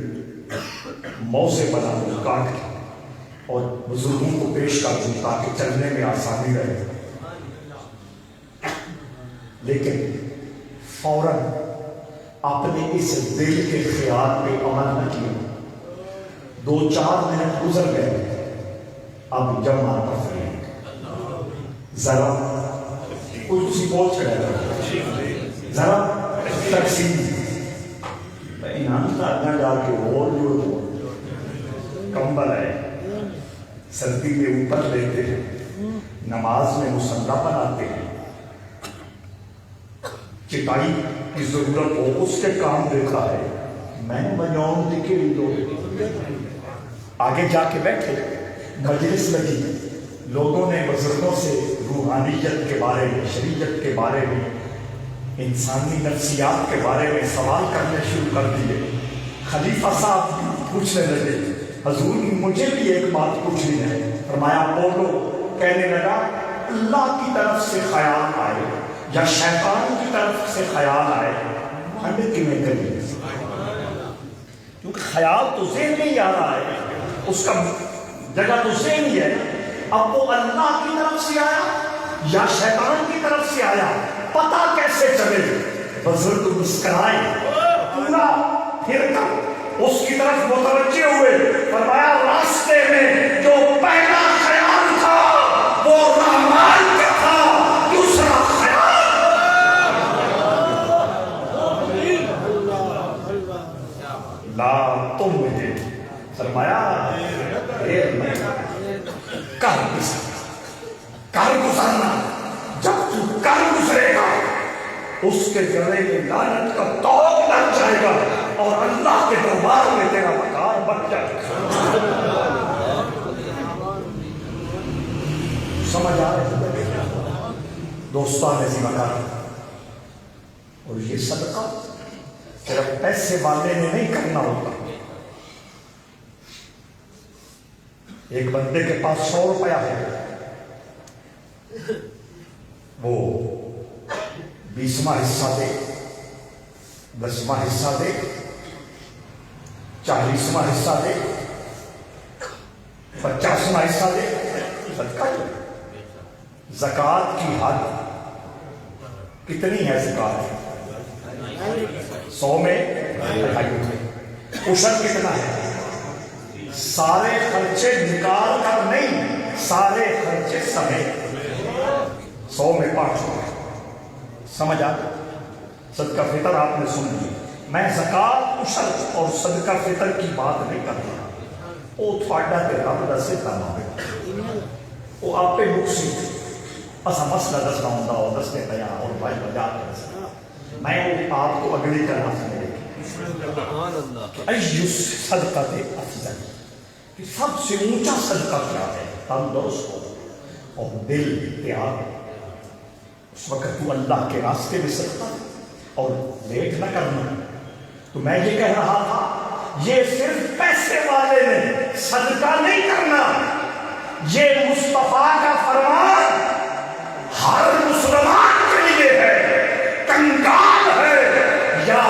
موزے بنا دوں کاٹ کے اور بزرگوں کو پیش کر دوں تاکہ چلنے میں آسانی رہے، لیکن فوراً اپنے اس دل کے خیال پہ عمل نہ کیا۔ 2-4 منٹ گزر گئے، اب جمع تفریق ذرا کوئی کسی بول چڑھا ذرا تقسیم نہ جا کے اور جو کمبل ہے سردی میں اوپر لیتے ہیں، نماز میں مصلی بناتے ہیں، چٹائی کی ضرورت ہو اس کے کام دیتا ہے، میں بجاؤں دکھے دو، آگے جا کے بیٹھے، مجلس لگی، لوگوں نے بزرگوں سے روحانیت کے بارے میں، شریعت کے بارے میں، انسانی نفسیات کے بارے میں سوال کرنے شروع کر دیے۔ خلیفہ صاحب پوچھنے لگے حضور مجھے بھی ایک بات پوچھنی ہے، فرمایا بولو۔ کہنے لگا اللہ کی طرف سے خیال آئے یا شیطان کی طرف سے خیال آئے ہمیں کیوں کریں، کیونکہ خیال تو ذہن میں ہی آ رہا ہے، اس کا جگہ تو ذہن ہی ہے، اب وہ اللہ کی طرف سے آیا یا شیطان کی طرف سے آیا پتہ کیسے چلے؟ بزرگ مسکرائے، پورا پھر کر اس کی طرف متوجہ ہوئے، فرمایا راستے میں جو پہلا خیال تھا وہ رحمان کا تھا، دوسرا خیال لا تم مجھے، فرمایا کر گزرنا، جب تو کر گزرے گا اس کے گلے میں لعنت کا توق لگ جائے گا اور اللہ کے دربار میں تیرا مقام بن جائے گا۔ سمجھ آ رہے دوستان عزیزان، اور یہ صدقہ صرف پیسے والے نے نہیں کرنا ہوتا۔ ایک بندے کے پاس 100 روپیہ ہے، وہ 20واں حصہ دے، 10واں حصہ دے، 40واں حصہ دے، 50واں حصہ دے، صدقہ دے۔ زکوٰۃ کی حد کتنی ہے؟ زکوٰۃ 100 میں 2.5، عشر کتنا ہے؟ سارے خرچے نکال کر نہیں، سارے خرچے سمیت 100 میں 500۔ سمجھ آ؟ صدقہ فطر آپ نے سن لی، میں زکوٰۃ عشر اور صدقہ فطر کی بات نہیں کر رہا، وہ تھوڑا تے رب دا ستا نہ وہ آپ پہ مقصد اسا مسئلہ دسنا ہوندا اور دستے پیا اور بھائی بجا کے دسنا، میں وہ آپ کو اگلی طرح سے سبحان اللہ ایس صدقہ تے افضل، کہ سب سے اونچا صدقہ کیا ہے؟ تندرست ہو اور دل تیار ہو، اس وقت تو اللہ کے راستے میں صدقہ اور لیٹ نہ کرنا۔ تو میں یہ کہہ رہا تھا یہ صرف پیسے والے نے صدقہ نہیں کرنا، یہ مصطفیٰ کا فرمان ہر مسلمان کے لیے ہے، کنگال ہے یا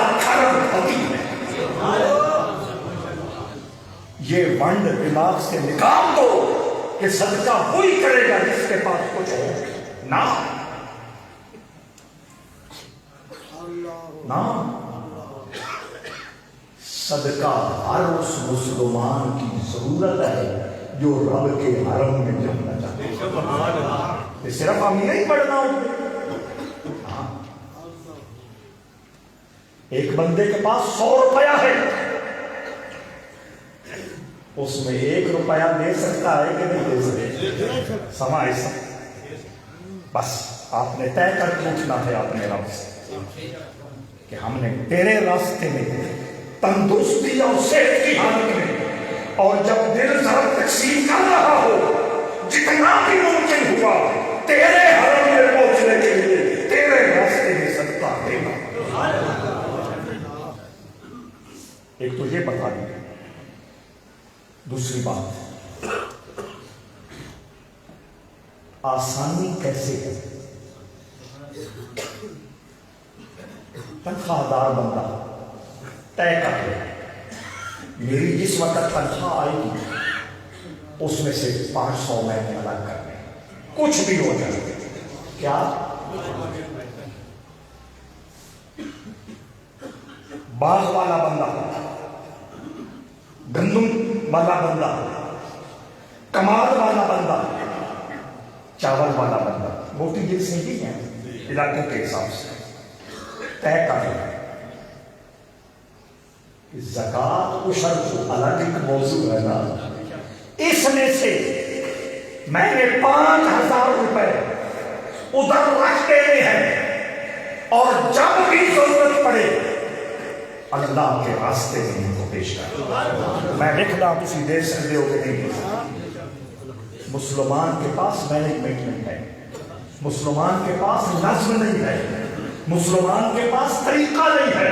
دماغ سے نکال دو کہ صدقہ وہی کرے گا جس کے پاس کچھ ہو نہ صدقہ ہر اس مسلمان کی ضرورت ہے جو رب کے حرم میں جانا چاہتے ہیں. صرف ہم نہیں پڑھنا ہوگا. ایک بندے کے پاس 100 روپیہ ہے, اس میں 1 روپیہ دے سکتا ہے کہ نہیں دے سکتا؟ سما ایسا بس آپ نے طے کر پوچھنا ہے اپنے رب سے کہ ہم نے تیرے راستے میں تندرستی اور صحت کی حالت میں اور جب دل ضرب تقسیم کر رہا ہو جتنا بھی ممکن ہوا تیرے حرم میں پہنچنے کے لیے تیرے راستے میں صدقہ دینا. ایک تو یہ بتا دیں. دوسری بات, آسانی کیسے ہے؟ تنخواہ دار بندہ طے کر لے میری جس وقت تنخواہ آئے گی اس میں سے 500 میں نے الگ کر لیں, کچھ بھی ہو جائے. کیا باغ والا بندہ, گندم والا بندہ, کمال والا بندہ, چاول والا بندہ, موٹی جنس نہیں ہے علاقوں کے حساب سے طے کر لیں. زکوٰۃ عشر جو الگ ایک موضوع ہے نا, اس میں سے میں نے 5000 روپے ادھر رکھ دینے ہیں اور جب بھی ضرورت پڑے اللہ کے راستے میں ان کو پیش کر. میں لکھنا تھی دے سکتے ہو کہ نہیں. مسلمان کے پاس مینجمنٹ نہیں ہے, مسلمان کے پاس نظم نہیں ہے, مسلمان کے پاس طریقہ نہیں ہے,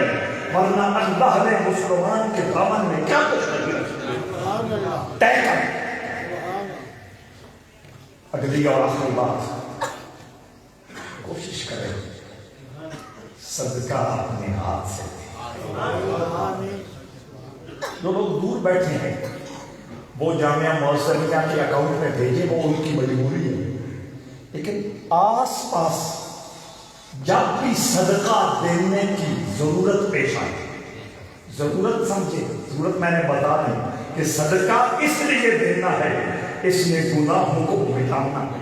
ورنہ اللہ نے مسلمان کے دامن میں کیا کچھ نہیں رکھا. طے کر. اگلی اور آخری بات, کوشش کریں صدقہ اپنے ہاتھ سے. جو لوگ دور بیٹھے ہیں وہ جامعہ معظمیہ کے اکاؤنٹ میں بھیجے, وہ ان کی مجبوری ہے, لیکن آس پاس جب بھی صدقہ دینے کی ضرورت پیش آئے, ضرورت سمجھے, ضرورت میں نے بتا دی کہ صدقہ اس لیے دینا ہے اس نے گناہوں کو مٹانا ہے,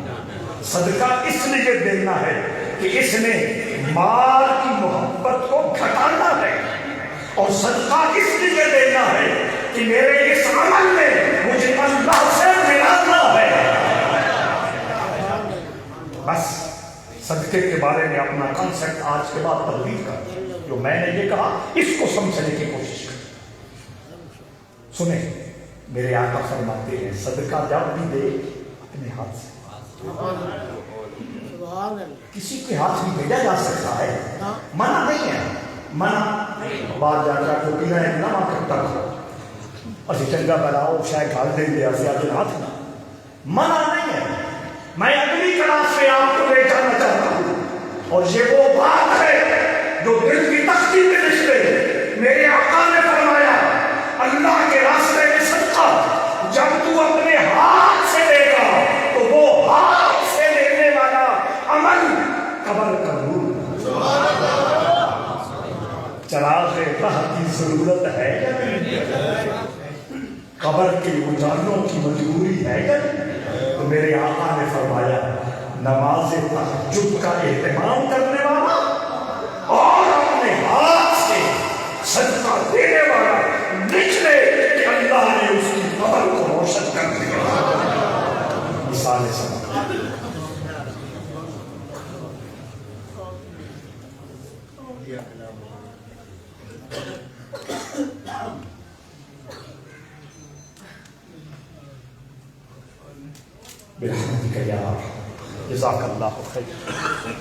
صدقہ اس لیے دینا ہے کہ اس نے مال کی محبت کو گھٹانا ہے, اور صدقہ اس لیے دینا ہے کہ میرے اس عمل میں مجھے اللہ سے ملانا ہے. بس صدقے کے بارے میں اپنا کنسپٹ آج کے بعد تبدیل کر, جو میں نے یہ کہا اس کو سمجھنے کی کوشش کر. سنیں, میرے آقا فرماتے ہیں صدقہ جب بھی دے اپنے ہاتھ سے. کسی کے ہاتھ بھی بھیجا جا سکتا ہے, منع نہیں ہے, منع بعد جا کر تو پینا ہے نہ کرتا اسی چنگا بناؤ شاید گھر دیں گے ایسے آج ہاتھ نہ, منع نہیں ہے. میں اگلی کلاس سے آپ کو لے جانا چاہتا ہوں, اور یہ وہ بات ہے جو دل کی تختی میں نکلے. میرے آقا نے فرمایا اللہ کے راستے میں صدقہ جب تو اپنے ہاتھ سے دے گا تو وہ ہاتھ سے دینے والا عمل قبر کا نور. چراغ راہ کی ضرورت ہے یا نہیں؟ قبر کے اجالوں کی مجبوری ہے یا نہیں؟ تو میرے آقا نے فرمایا نماز تہجد کا اہتمام کرنے والا اور اپنے ہاتھ سے صدقہ دینے والا نکلے کہ اللہ نے اس کی قبر کو روشن کر دیا. مثال سمجھ برحمتک یا جزاک اللہ خیر.